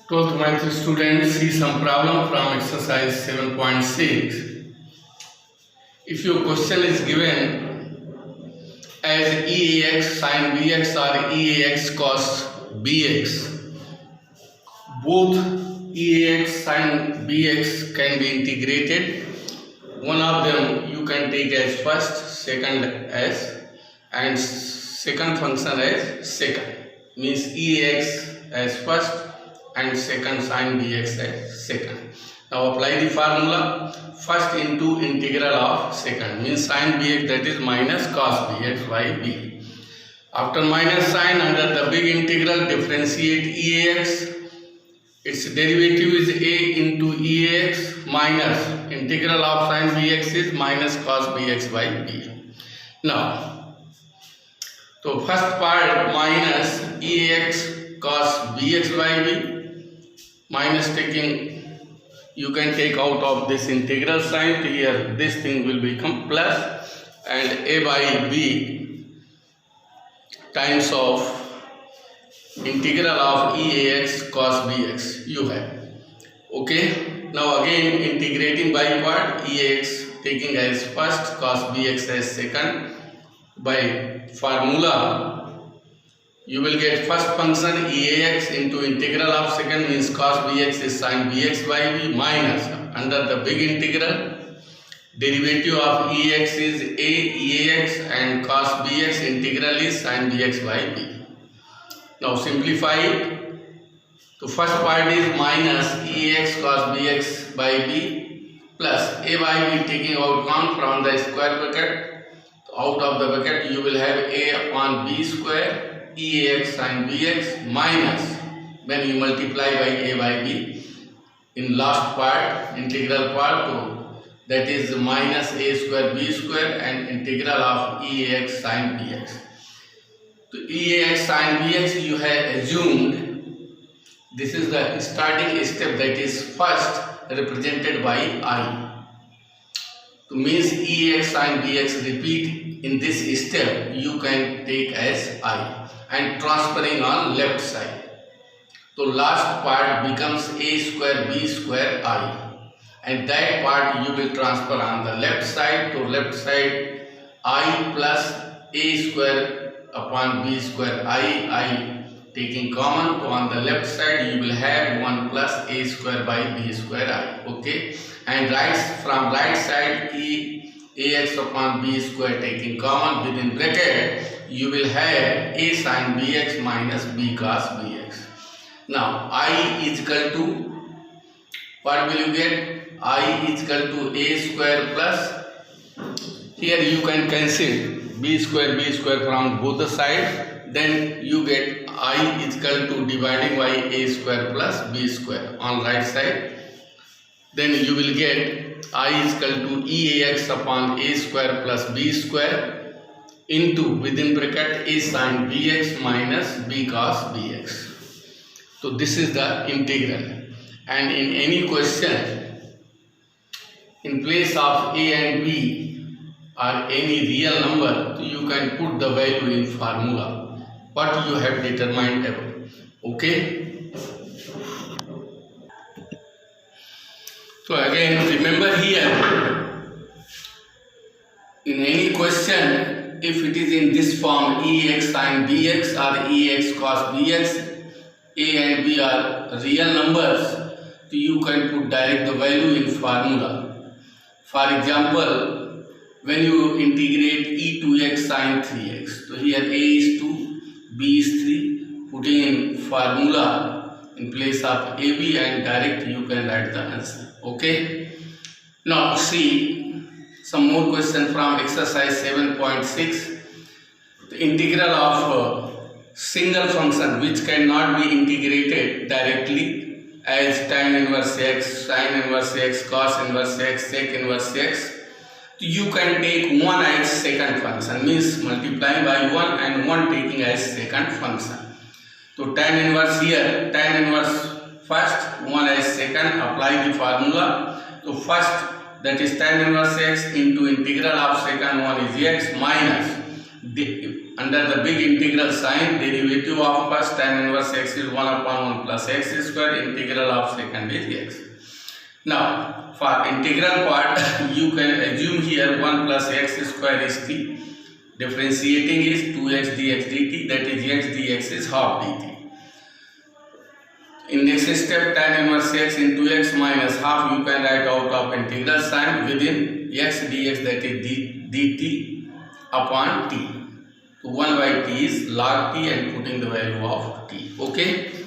12th math students, see some problem from exercise 7.6. If your question is given as EAX sin BX or EAX cos BX, both EAX sin BX can be integrated. One of them you can take as first, second as, and second function as second. Means EAX as first and second sin BX as second. Now apply the formula. First into integral of second means sin BX, that is minus cos BX by B. After minus sign, under the big integral, differentiate EAX. Its derivative is A into EAX minus integral of sin BX is minus cos BX by B. Now, so first part minus EAX cos BX by B minus taking, you can take out of this integral sign here, this thing will become plus, and A by B times of integral of EAX cos BX you have. Okay, now again integrating by part, EAX taking as first, cos BX as second. By formula you will get first function EAX into integral of second means cos BX is sin BX by B minus under the big integral derivative of EAX is A EAX and cos BX integral is sin BX by B. Now simplify it. So first part is minus EAX cos BX by B plus A by B taking out 1 from the square bracket. Out of the bracket you will have A upon B square EAX sin BX minus when you multiply by A by B in last part integral part, so that is minus A square B square and integral of EAX sin BX. So EAX sin BX you have assumed this is the starting step, that is first represented by I. So means EAX sin BX repeat in this step you can take as I and transferring on left side. So last part becomes A square B square I and that part you will transfer on the left side. To left side I plus A square upon B square I taking common. So on the left side you will have 1 plus A square by B square I. Okay, and from right side AX upon B square taking common within bracket you will have A sin BX minus B cos BX. Now I is equal to, what will you get? I is equal to A square plus, here you can cancel B square from both the sides, then you get I is equal to dividing by A square plus B square on right side. Then you will get I is equal to EAX upon A square plus B square into within bracket A sin BX minus B cos BX. So this is the integral, and in any question in place of A and B or any real number you can put the value in formula what you have determined above. Okay, so again remember here in any question if it is in this form EAX sin BX or EAX cos BX, A and B are real numbers, so you can put direct the value in formula. For example, when you integrate E to X sin 3X, so here A is 2, B is 3, putting in formula in place of AB and direct you can write the answer. Okay, now see some more question from exercise 7.6. The integral of single function which cannot be integrated directly as tan inverse x, sin inverse x, cos inverse x, sec inverse x. So you can take 1 as second function, means multiplying by 1 and 1 taking as second function. So tan inverse here, tan inverse first, 1 as second, apply the formula. So first, that is tan inverse x into integral of second one is x minus under the big integral sign, derivative of first tan inverse x is 1 upon 1 plus x square, integral of second is x. Now, for integral part, you can assume here 1 plus x square is t. Differentiating is 2x dx dt, that is x dx is half dt. In next step, tan inverse x into x minus half, you can write out of integral sign within x dx, that is dt upon t. So 1 by t is log t and putting the value of t. Okay.